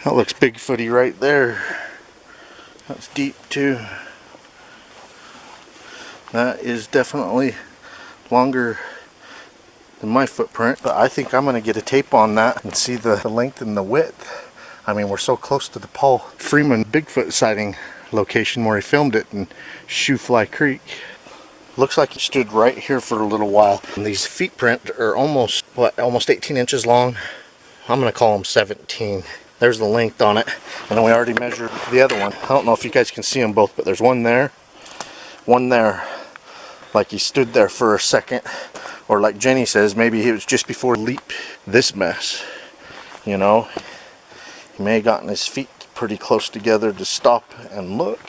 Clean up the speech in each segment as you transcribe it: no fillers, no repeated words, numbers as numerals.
That looks Bigfooty right there. That's deep too. That is definitely longer than my footprint, but I think I'm going to get a tape on that and see the length and the width. I mean, we're so close to the Paul Freeman Bigfoot sighting location where he filmed it in Shoefly Creek. Looks like he stood right here for a little while. And these feet print are almost 18 inches long. I'm going to call them 17. There's the length on it. And then we already measured the other one. I don't know if you guys can see them both, but there's one there, one there. Like he stood there for a second, or like Jenny says, maybe it was just before leap this mess. You know, he may have gotten his feet pretty close together to stop and look,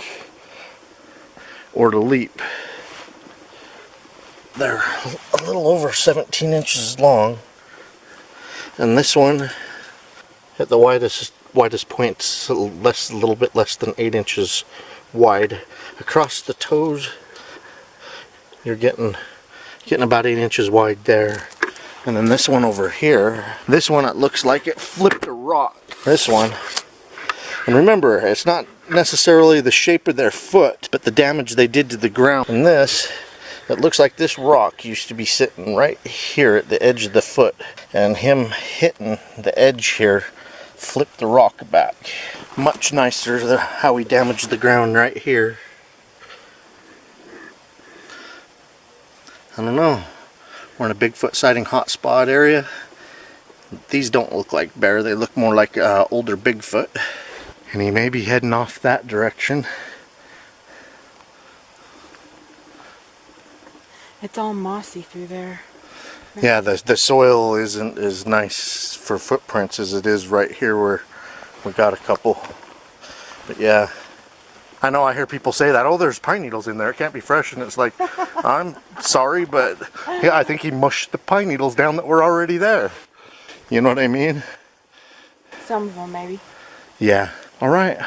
or to leap. They're a little over 17 inches long, and this one at the widest point, a little bit less than 8 inches wide. Across the toes, you're getting about 8 inches wide there. And then this one over here, this one, it looks like it flipped a rock. This one, and remember, it's not necessarily the shape of their foot, but the damage they did to the ground. And this, it looks like this rock used to be sitting right here at the edge of the foot, and him hitting the edge here flipped the rock back. Much nicer than how he damaged the ground right here. I don't know. We're in a Bigfoot sighting hotspot area. These don't look like bear. They look more like older Bigfoot. And he may be heading off that direction. It's all mossy through there. Yeah, the soil isn't as nice for footprints as it is right here where we got a couple. But yeah. I know I hear people say that, oh, there's pine needles in there, it can't be fresh, and it's like, I'm sorry, but yeah, I think he mushed the pine needles down that were already there. You know what I mean? Some of them, maybe. Yeah. All right.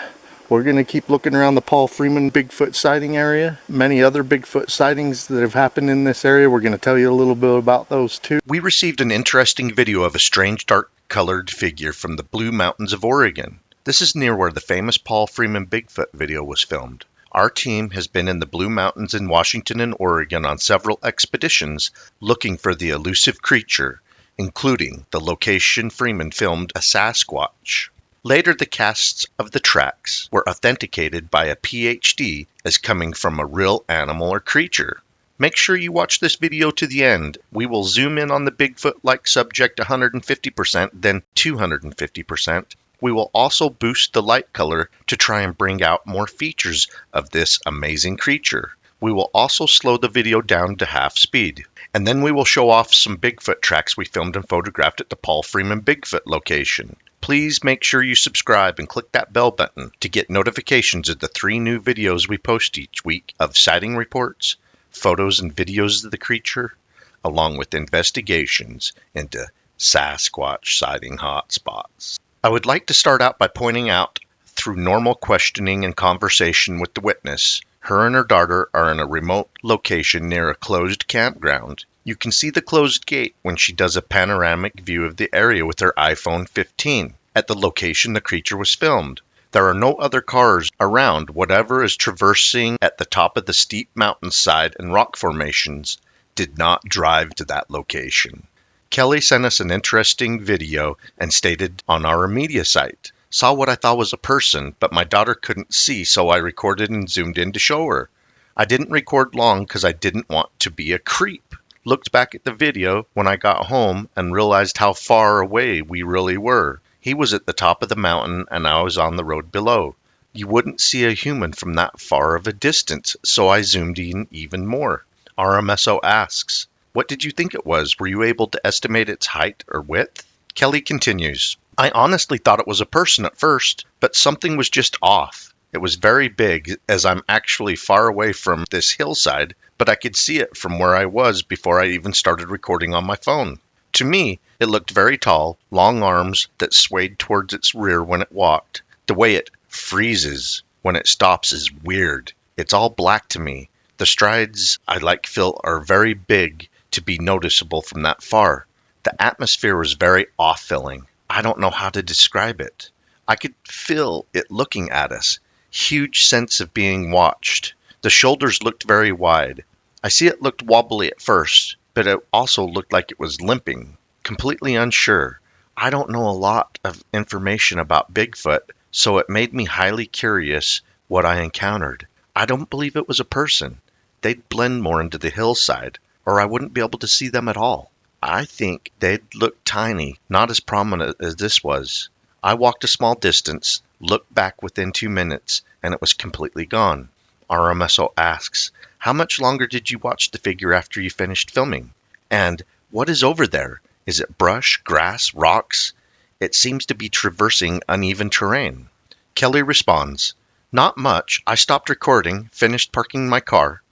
We're going to keep looking around the Paul Freeman Bigfoot sighting area. Many other Bigfoot sightings that have happened in this area. We're going to tell you a little bit about those too. We received an interesting video of a strange dark-colored figure from the Blue Mountains of Oregon. This is near where the famous Paul Freeman Bigfoot video was filmed. Our team has been in the Blue Mountains in Washington and Oregon on several expeditions looking for the elusive creature, including the location Freeman filmed a Sasquatch. Later, the casts of the tracks were authenticated by a PhD as coming from a real animal or creature. Make sure you watch this video to the end. We will zoom in on the Bigfoot-like subject 150%, then 250%. We will also boost the light color to try and bring out more features of this amazing creature. We will also slow the video down to half speed. And then we will show off some Bigfoot tracks we filmed and photographed at the Paul Freeman Bigfoot location. Please make sure you subscribe and click that bell button to get notifications of the 3 new videos we post each week of sighting reports, photos and videos of the creature, along with investigations into Sasquatch sighting hotspots. I would like to start out by pointing out, through normal questioning and conversation with the witness, her and her daughter are in a remote location near a closed campground. You can see the closed gate when she does a panoramic view of the area with her iPhone 15 at the location the creature was filmed. There are no other cars around. Whatever is traversing at the top of the steep mountainside and rock formations did not drive to that location. Kelly sent us an interesting video and stated on our media site, saw what I thought was a person, but my daughter couldn't see, so I recorded and zoomed in to show her. I didn't record long because I didn't want to be a creep. Looked back at the video when I got home and realized how far away we really were. He was at the top of the mountain and I was on the road below. You wouldn't see a human from that far of a distance, so I zoomed in even more. RMSO asks, what did you think it was? Were you able to estimate its height or width? Kelly continues, I honestly thought it was a person at first, but something was just off. It was very big, as I'm actually far away from this hillside, but I could see it from where I was before I even started recording on my phone. To me, it looked very tall, long arms that swayed towards its rear when it walked. The way it freezes when it stops is weird. It's all black to me. The strides I feel are very big to be noticeable from that far. The atmosphere was very off-filling. I don't know how to describe it. I could feel it looking at us. Huge sense of being watched. The shoulders looked very wide. I see it looked wobbly at first, but it also looked like it was limping. Completely unsure. I don't know a lot of information about Bigfoot, so it made me highly curious what I encountered. I don't believe it was a person. They'd blend more into the hillside, or I wouldn't be able to see them at all. I think they'd look tiny, not as prominent as this was. I walked a small distance, looked back within 2 minutes, and it was completely gone. RMSO asks, how much longer did you watch the figure after you finished filming? And what is over there? Is it brush, grass, rocks? It seems to be traversing uneven terrain. Kelly responds, not much. I stopped recording, finished parking my car.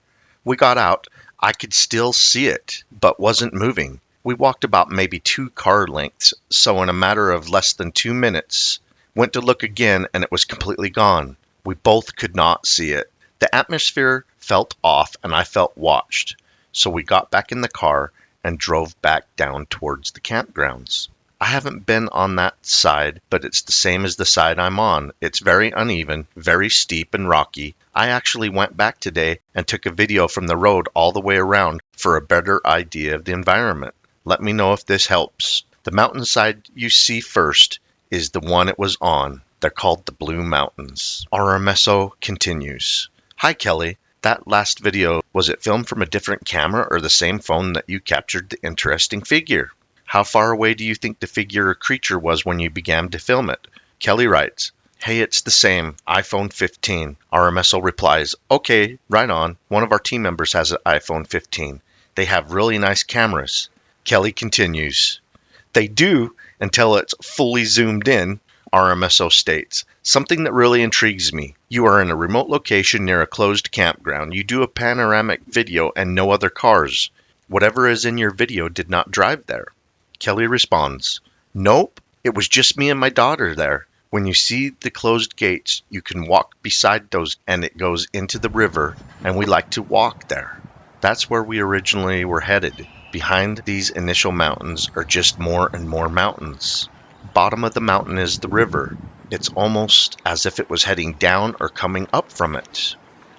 We got out. I could still see it, but wasn't moving. We walked about maybe 2 car lengths, so in a matter of less than 2 minutes, went to look again and it was completely gone. We both could not see it. The atmosphere felt off and I felt watched, so we got back in the car and drove back down towards the campgrounds. I haven't been on that side, but it's the same as the side I'm on. It's very uneven, very steep and rocky. I actually went back today and took a video from the road all the way around for a better idea of the environment. Let me know if this helps. The mountainside you see first is the one it was on. They're called the Blue Mountains. RMSO continues. Hi, Kelly. That last video, was it filmed from a different camera or the same phone that you captured the interesting figure? How far away do you think the figure or creature was when you began to film it? Kelly writes, hey, it's the same, iPhone 15. RMSO replies, okay, right on. One of our team members has an iPhone 15. They have really nice cameras. Kelly continues, they do until it's fully zoomed in. RMSO states, something that really intrigues me. You are in a remote location near a closed campground. You do a panoramic video and no other cars. Whatever is in your video did not drive there. Kelly responds, nope, it was just me and my daughter there. When you see the closed gates, you can walk beside those and it goes into the river, and we like to walk there. That's where we originally were headed. Behind these initial mountains are just more and more mountains. Bottom of the mountain is the river. It's almost as if it was heading down or coming up from it.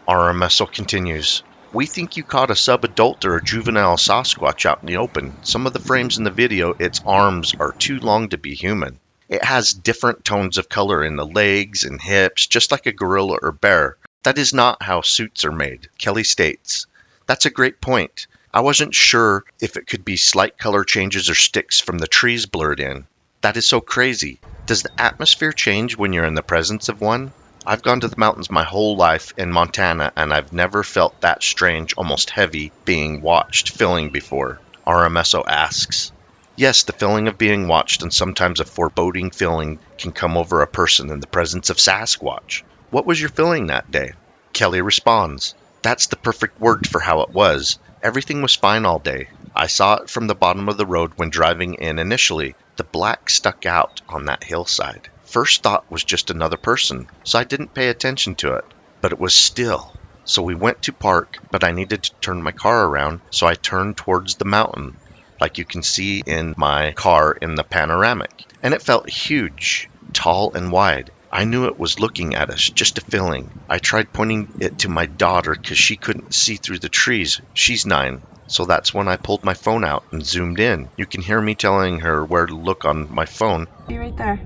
RMSO continues, we think you caught a sub-adult or a juvenile Sasquatch out in the open. Some of the frames in the video, its arms are too long to be human. It has different tones of color in the legs and hips, just like a gorilla or bear. That is not how suits are made, Kelly states. That's a great point. I wasn't sure if it could be slight color changes or sticks from the trees blurred in. That is so crazy. Does the atmosphere change when you're in the presence of one? I've gone to the mountains my whole life in Montana, and I've never felt that strange, almost heavy, being watched feeling before. RMSO asks. Yes, the feeling of being watched and sometimes a foreboding feeling can come over a person in the presence of Sasquatch. What was your feeling that day? Kelly responds. That's the perfect word for how it was. Everything was fine all day. I saw it from the bottom of the road when driving in initially. The black stuck out on that hillside. First thought was just another person, so I didn't pay attention to it. But it was still. So we went to park, but I needed to turn my car around, so I turned towards the mountain, like you can see in my car in the panoramic. And it felt huge, tall and wide. I knew it was looking at us, just a feeling. I tried pointing it to my daughter because she couldn't see through the trees. She's 9. So that's when I pulled my phone out and zoomed in. You can hear me telling her where to look on my phone. See right there.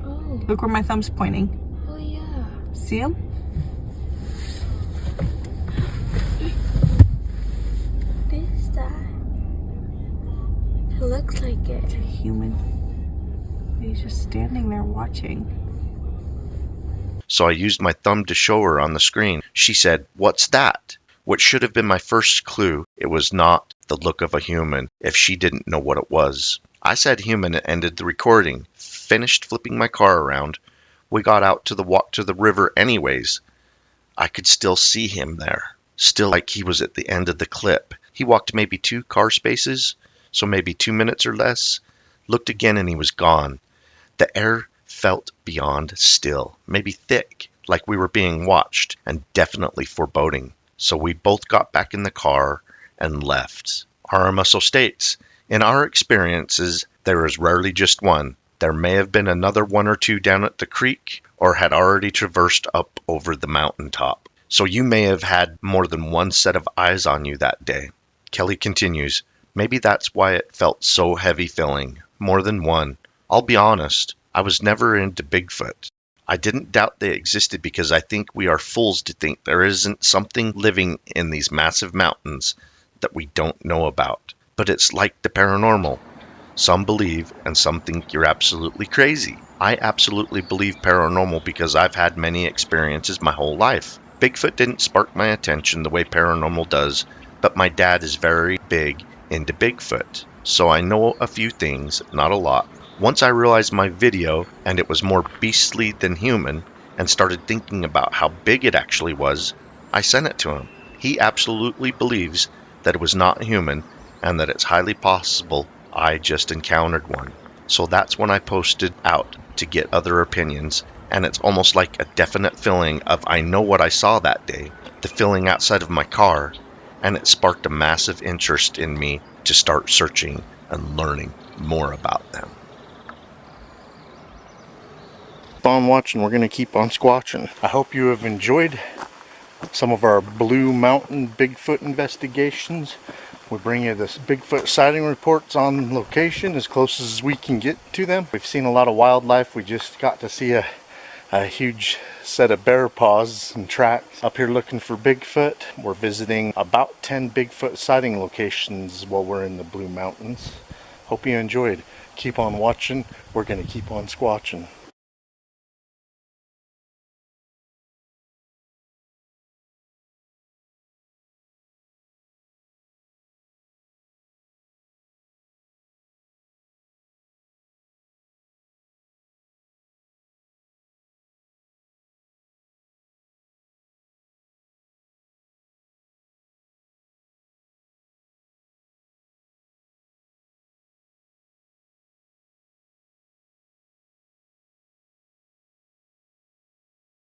Oh. Look where my thumb's pointing. Oh yeah. See him? What is that? It looks like it. It's a human. He's just standing there watching. So I used my thumb to show her on the screen. She said, what's that? What should have been my first clue, it was not the look of a human if she didn't know what it was. I said human and ended the recording. Finished flipping my car around. We got out to the walk to the river anyways. I could still see him there. Still like he was at the end of the clip. He walked maybe 2 car spaces, so maybe 2 minutes or less. Looked again and he was gone. The air felt beyond still, maybe thick, like we were being watched, and definitely foreboding. So we both got back in the car and left. RMSO states, in our experiences, there is rarely just one. There may have been another one or two down at the creek, or had already traversed up over the mountaintop. So you may have had more than one set of eyes on you that day. Kelly continues, maybe that's why it felt so heavy filling. More than one. I'll be honest, I was never into Bigfoot. I didn't doubt they existed because I think we are fools to think there isn't something living in these massive mountains that we don't know about. But it's like the paranormal. Some believe and some think you're absolutely crazy. I absolutely believe paranormal because I've had many experiences my whole life. Bigfoot didn't spark my attention the way paranormal does, but my dad is very big into Bigfoot. So I know a few things, not a lot. Once I realized my video and it was more beastly than human and started thinking about how big it actually was, I sent it to him. He absolutely believes that it was not human and that it's highly possible I just encountered one. So that's when I posted out to get other opinions, and it's almost like a definite feeling of I know what I saw that day, the feeling outside of my car, and it sparked a massive interest in me to start searching and learning more about them. Keep on watching, we're going to keep on squatching. I hope you have enjoyed some of our Blue Mountain Bigfoot investigations. We bring you this Bigfoot sighting reports on location as close as we can get to them. We've seen a lot of wildlife. We just got to see a huge set of bear paws and tracks up here looking for Bigfoot. We're visiting about 10 Bigfoot sighting locations while we're in the Blue Mountains. Hope you enjoyed. Keep on watching. We're going to keep on squatching.